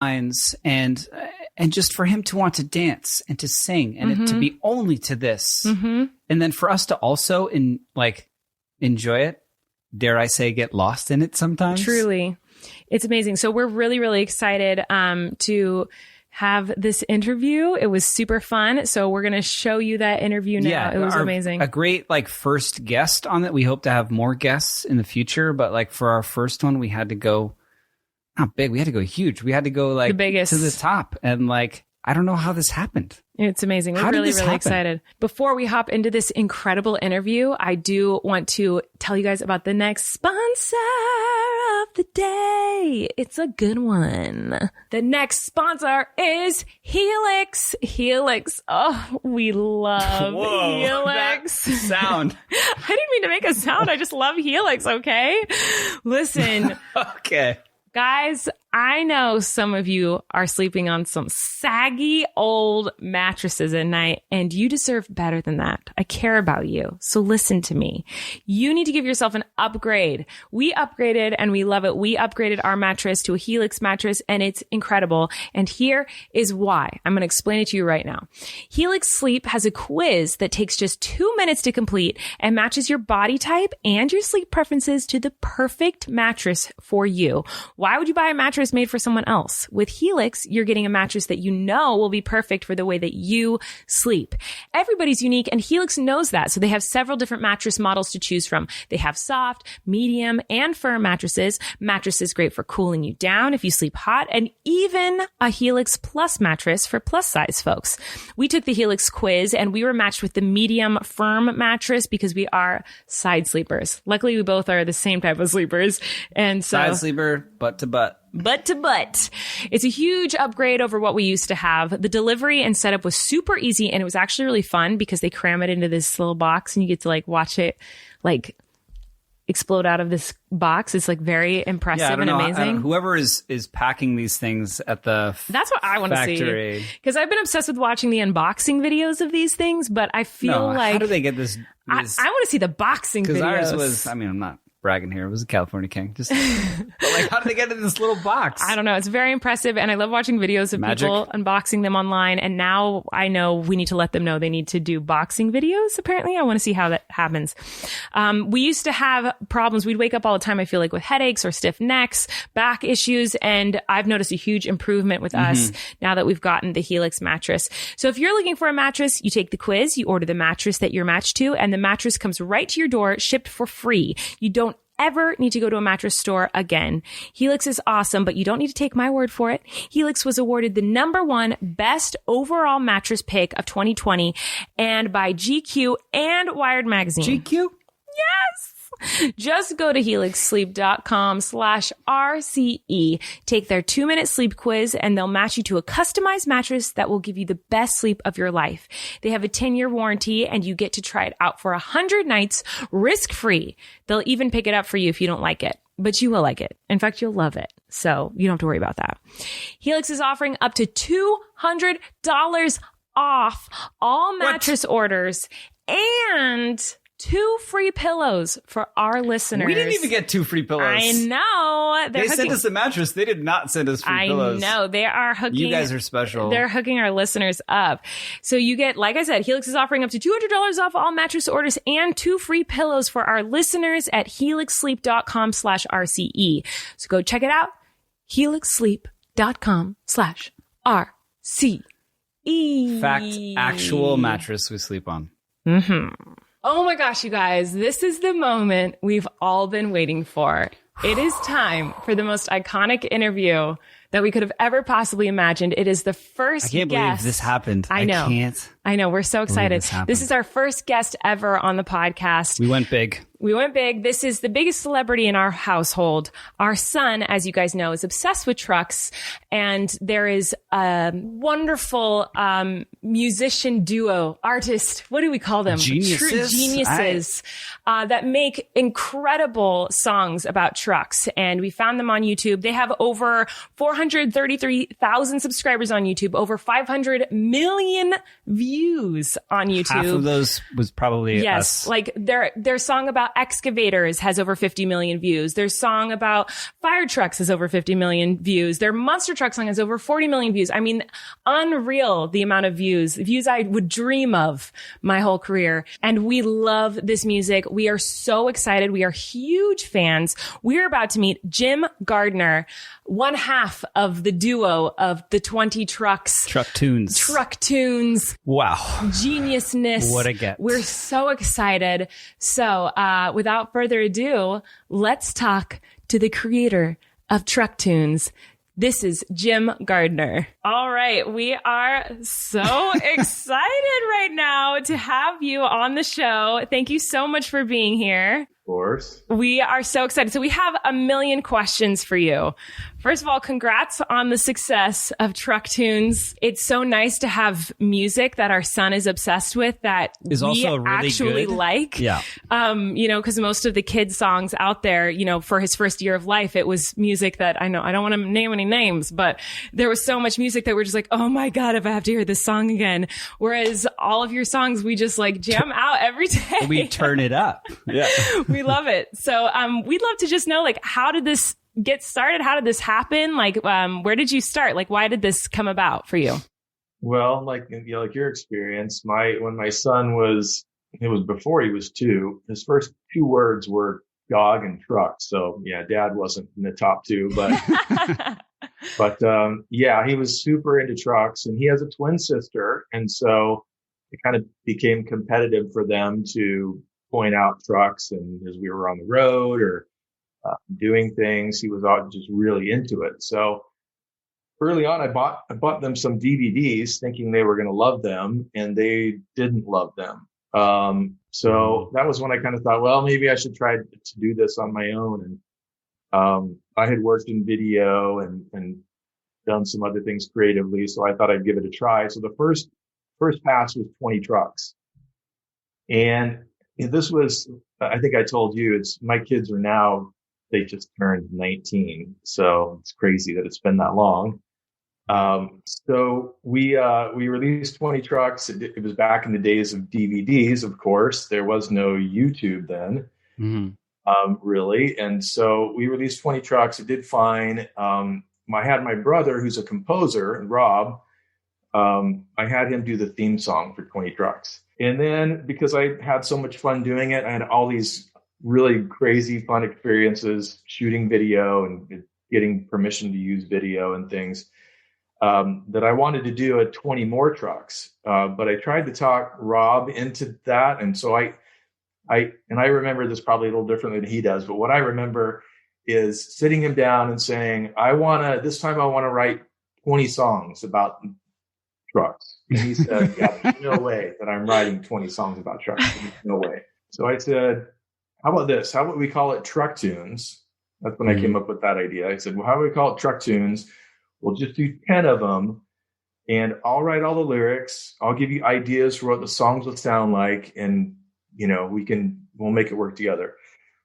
lines and just for him to want to dance and to sing and it to be only to this. And then for us to also enjoy it, dare I say, get lost in it sometimes. Truly. It's amazing. So we're really, really excited to have this interview. It was super fun. So we're going to show you that interview now. Yeah, it was amazing. A great first guest on it. We hope to have more guests in the future, but for our first one, we had to go not big. We had to go huge. We had to go the biggest to the top. And I don't know how this happened. It's amazing. We're really, really excited. Before we hop into this incredible interview, I do want to tell you guys about the next sponsor of the day. It's a good one. The next sponsor is Helix. Helix. Oh, we love Helix. That sound. I didn't mean to make a sound. I just love Helix, okay? Listen. Okay. Guys, I know some of you are sleeping on some saggy old mattresses at night, and you deserve better than that. I care about you. So listen to me. You need to give yourself an upgrade. We upgraded and we love it. We upgraded our mattress to a Helix mattress, and it's incredible. And here is why. I'm going to explain it to you right now. Helix Sleep has a quiz that takes just 2 minutes to complete and matches your body type and your sleep preferences to the perfect mattress for you. Why would you buy a mattress made for someone else? With Helix, you're getting a mattress that you know will be perfect for the way that you sleep. Everybody's unique, and Helix knows that. So they have several different mattress models to choose from. They have soft, medium, and firm mattresses. Mattresses great for cooling you down if you sleep hot, and even a Helix Plus mattress for plus size folks. We took the Helix quiz, and we were matched with the medium firm mattress because we are side sleepers. Luckily, we both are the same type of sleepers. And so side sleeper, butt to butt. Butt to butt. It's a huge upgrade over what we used to have. The delivery and setup was super easy, and it was actually really fun because they cram it into this little box and you get to watch it explode out of this box. It's very impressive and amazing. Whoever is packing these things at the That's what I want to see. Because I've been obsessed with watching the unbaching videos of these things, but I feel how do they get this? I want to see the boxing videos. Because ours was, I'm not bragging here. It was a California King. Just how did they get in this little box? I don't know. It's very impressive. And I love watching videos of people unboxing them online. And now I know we need to let them know they need to do boxing videos. Apparently, I want to see how that happens. We used to have problems. We'd wake up all the time, I feel with headaches or stiff necks, back issues. And I've noticed a huge improvement with us now that we've gotten the Helix mattress. So if you're looking for a mattress, you take the quiz, you order the mattress that you're matched to, and the mattress comes right to your door, shipped for free. You don't ever need to go to a mattress store again. Helix is awesome, but you don't need to take my word for it. Helix was awarded the #1 best overall mattress pick of 2020 and by GQ and Wired Magazine. GQ? Yes! Just go to helixsleep.com/RCE, take their 2-minute sleep quiz, and they'll match you to a customized mattress that will give you the best sleep of your life. They have a 10-year warranty, and you get to try it out for 100 nights risk-free. They'll even pick it up for you if you don't like it. But you will like it. In fact, you'll love it. So you don't have to worry about that. Helix is offering up to $200 off all mattress orders and 2 free pillows for our listeners. We didn't even get 2 free pillows. I know. They sent us a mattress. They did not send us free pillows. I know. They are hooking. You guys are special. They're hooking our listeners up. So you get, like I said, Helix is offering up to $200 off all mattress orders and 2 free pillows for our listeners at helixsleep.com/RCE. So go check it out. helixsleep.com/RCE. Fact, actual mattress we sleep on. Oh my gosh, you guys, this is the moment we've all been waiting for. It is time for the most iconic interview that we could have ever possibly imagined. It is the first guest. I can't believe this happened. I know. I know. We're so excited. This is our first guest ever on the podcast. We went big. This is the biggest celebrity in our household. Our son, as you guys know, is obsessed with trucks. And there is a wonderful musician duo, artist. What do we call them? Geniuses. True geniuses that make incredible songs about trucks. And we found them on YouTube. They have over 433,000 subscribers on YouTube, over 500 million views views on YouTube. Half of those was probably us. Like their song about excavators has over 50 million views. Their song about fire trucks has over 50 million views. Their monster truck song has over 40 million views. I mean, unreal the amount of views I would dream of my whole career. And we love this music. We are so excited. We are huge fans. We're about to meet Jim Gardner, one half of the duo of the 20 Trucks. Truck Tunes. Wow. Geniusness. What a get. We're so excited. So, without further ado, let's talk to the creator of Truck Tunes. This is Jim Gardner. All right. We are so excited right now to have you on the show. Thank you so much for being here. Of course. We are so excited. So we have a million questions for you. First of all, congrats on the success of Truck Tunes. It's so nice to have music that our son is obsessed with that is also really actually good. Like. Yeah. Because most of the kids' songs out there, for his first year of life, it was music that I don't want to name any names, but there was so much music that we're just like, oh my God, if I have to hear this song again. Whereas all of your songs, we just like jam out every day. We turn it up. Yeah. We love it. So, we'd love to just know, like, how did this get started? How did this happen? Like, where did you start? Like, why did this come about for you? Well, like your experience, when my son it was before he was 2, his first 2 words were dog and truck. So yeah, dad wasn't in the top 2, but, he was super into trucks, and he has a twin sister. And so it kind of became competitive for them to point out trucks. And as we were on the road or doing things, he was just really into it. So early on, I bought them some DVDs thinking they were going to love them, and they didn't love them. So that was when I kind of thought, well, maybe I should try to do this on my own. And I had worked in video and done some other things creatively, so I thought I'd give it a try. So the first pass was 20 trucks. And this was, I think I told you, my kids are now, they just turned 19. So it's crazy that it's been that long. So we released 20 trucks. It was back in the days of DVDs, of course. There was no YouTube then, really. And so we released 20 trucks. It did fine. I had my brother, who's a composer, Rob. I had him do the theme song for 20 trucks. And then because I had so much fun doing it, I had all these really crazy fun experiences shooting video and getting permission to use video and things, that I wanted to do 20 more trucks. But I tried to talk Rob into that. And so I remember this probably a little differently than he does, but what I remember is sitting him down and saying, this time I want to write 20 songs about trucks. And he said, yeah, there's no way that I'm writing 20 songs about trucks. There's no way. So I said, how about this? How about we call it Truck Tunes? That's when I came up with that idea. I said, well, how do we call it Truck Tunes? We'll just do 10 of them, and I'll write all the lyrics. I'll give you ideas for what the songs would sound like, and we'll make it work together.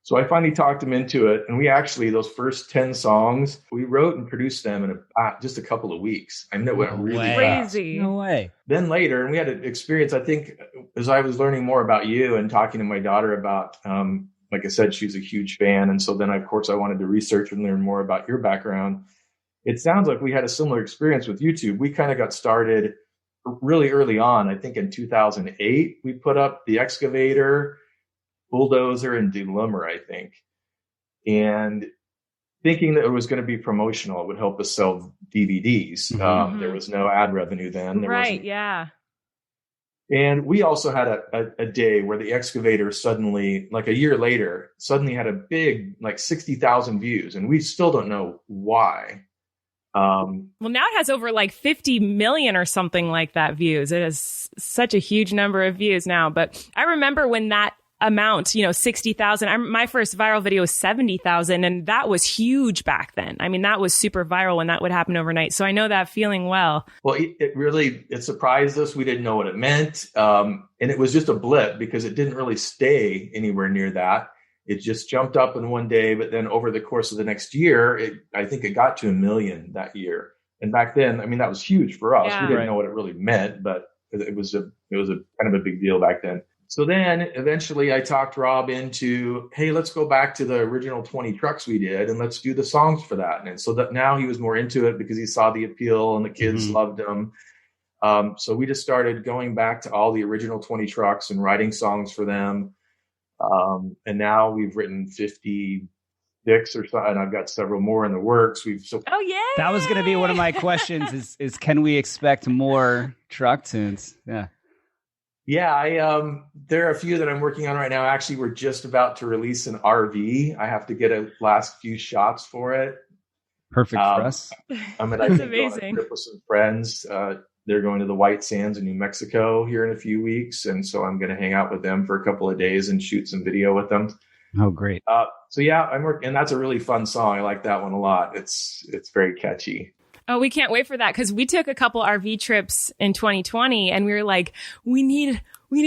So I finally talked him into it, and we actually, those first 10 songs, we wrote and produced them in just a couple of weeks. I mean, it went really fast. No way. Then later, and we had an experience, I think, as I was learning more about you and talking to my daughter about, like I said, she's a huge fan. And so then, of course, I wanted to research and learn more about your background. It sounds like we had a similar experience with YouTube. We kind of got started really early on. I think in 2008, we put up the excavator, bulldozer, and delimber, I think. And thinking that it was going to be promotional, it would help us sell DVDs. There was no ad revenue then. Yeah. And we also had a day where the excavator suddenly, like a year later, had a big, like 60,000 views. And we still don't know why. Well, now it has over like 50 million or something like that views. It has such a huge number of views now. But I remember when that amount, 60,000, my first viral video was 70,000, and that was huge back then. I mean, that was super viral when that would happen overnight. So I know that feeling well. Well, it surprised us. We didn't know what it meant. And it was just a blip because it didn't really stay anywhere near that. It just jumped up in one day, but then over the course of the next year, I think it got to 1 million that year. And back then, I mean, that was huge for us. We didn't know what it really meant, but it was a kind of a big deal back then. So then eventually I talked Rob into, hey, let's go back to the original 20 trucks we did and let's do the songs for that. And so that now he was more into it because he saw the appeal and the kids loved them. So we just started going back to all the original 20 trucks and writing songs for them. And now we've written 56 or so, and I've got several more in the works. Oh yeah, that was going to be one of my questions. Is can we expect more truck tunes? Yeah. Yeah, there are a few that I'm working on right now. Actually, we're just about to release an RV. I have to get a last few shots for it. Perfect for us. I'm going to go on a trip with some friends. They're going to the White Sands in New Mexico here in a few weeks. And so I'm going to hang out with them for a couple of days and shoot some video with them. Oh, great. So yeah, I'm working, and that's a really fun song. I like that one a lot. It's very catchy. Oh, we can't wait for that because we took a couple RV trips in 2020 and we were like, we need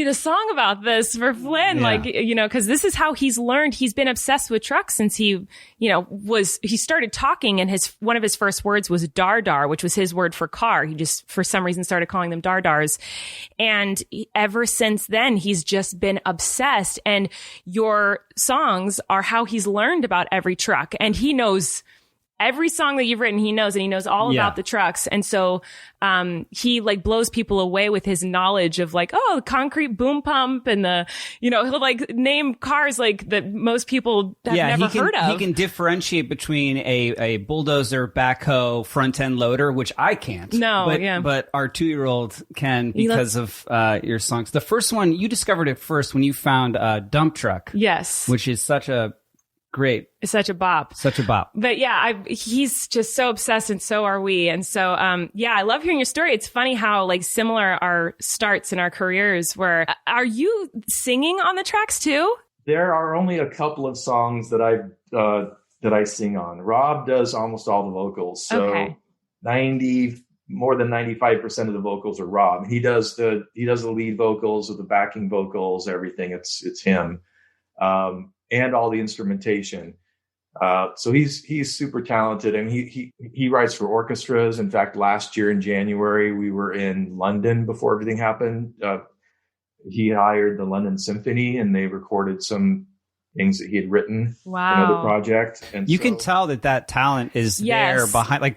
a song about this for Flynn. Yeah. Because this is how he's learned. He's been obsessed with trucks since he started talking, and one of his first words was dar, which was his word for car. He just, for some reason, started calling them dars. And ever since then, he's just been obsessed. And your songs are how he's learned about every truck. And he knows every song that you've written, he knows, and he knows all about the trucks. And so, he blows people away with his knowledge of the concrete boom pump and he'll name cars that most people have never heard of. He can differentiate between a bulldozer, backhoe, front end loader, which I can't. But our 2-year-old can because of your songs. The first one, you discovered it first when you found a dump truck. Yes. Which is such a great. It's such a bop. But yeah, he's just so obsessed, and so are we. And so, I love hearing your story. It's funny how similar our starts in our careers were. Are you singing on the tracks too? There are only a couple of songs that I sing on. Rob does almost all the vocals. So more than 95% of the vocals are Rob. He does the lead vocals or the backing vocals, everything. It's him. And all the instrumentation. So he's super talented, and he writes for orchestras. In fact, last year in January, we were in London before everything happened. He hired the London Symphony, and they recorded some things that he had written for another project. And you can tell that talent is there behind,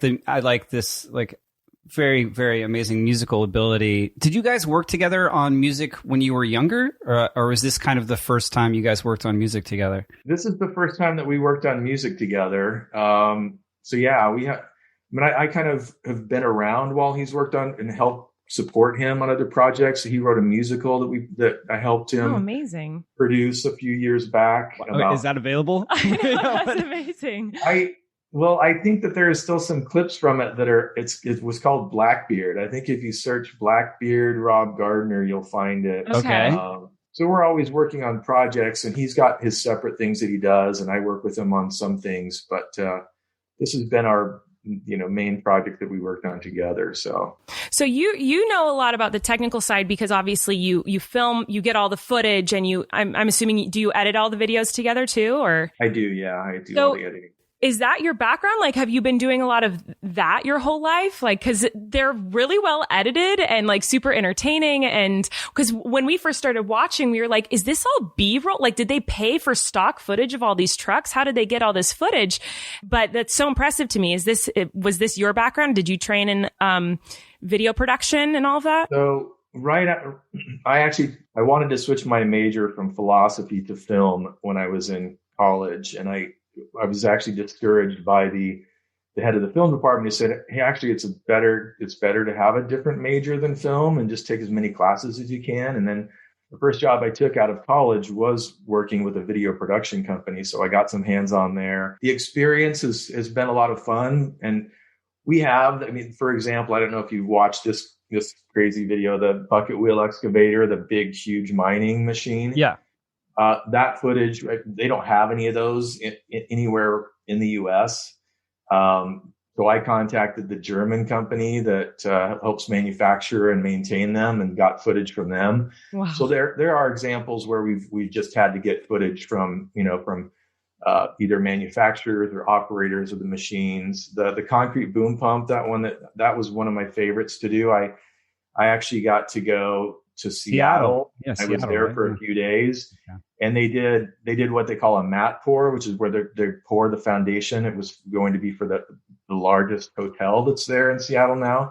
very, very amazing musical ability. Did you guys work together on music when you were younger, or was this kind of the first time you guys worked on music together? This is the first time that we worked on music together. I kind of have been around while he's worked on and helped support him on other projects. He wrote a musical that I helped him produce a few years back. Is that available? I know, that's amazing. I think that there is still some clips from it that it was called Blackbeard. I think if you search Blackbeard Rob Gardner, you'll find it. Okay. So we're always working on projects, and he's got his separate things that he does, and I work with him on some things. But this has been our main project that we worked on together. So you know a lot about the technical side because obviously you film, you get all the footage, and I'm assuming, do you edit all the videos together too, or? I do, yeah, I do all the editing. Is that your background? Have you been doing a lot of that your whole life? Cause they're really well edited and super entertaining. And cause when we first started watching, we were like, is this all B-roll? Did they pay for stock footage of all these trucks? How did they get all this footage? But that's so impressive to me. Was this your background? Did you train in, video production and all of that? So I wanted to switch my major from philosophy to film when I was in college, and I was actually discouraged by the head of the film department who said, hey, actually, it's better to have a different major than film and just take as many classes as you can. And then the first job I took out of college was working with a video production company. So I got some hands-on there. The experience has been a lot of fun. And for example, I don't know if you've watched this crazy video, the bucket wheel excavator, the big, huge mining machine. Yeah. That footage, they don't have any of those anywhere in the U.S. So I contacted the German company that helps manufacture and maintain them, and got footage from them. Wow. So there are examples where we've just had to get footage from either manufacturers or operators of the machines. The concrete boom pump, that was one of my favorites to do. I actually got to go to Seattle. Yeah, I was Seattle, there right? for a few days, Yeah. and they did what they call a mat pour, which is where they pour the foundation. It was going to be for the largest hotel that's there in Seattle now.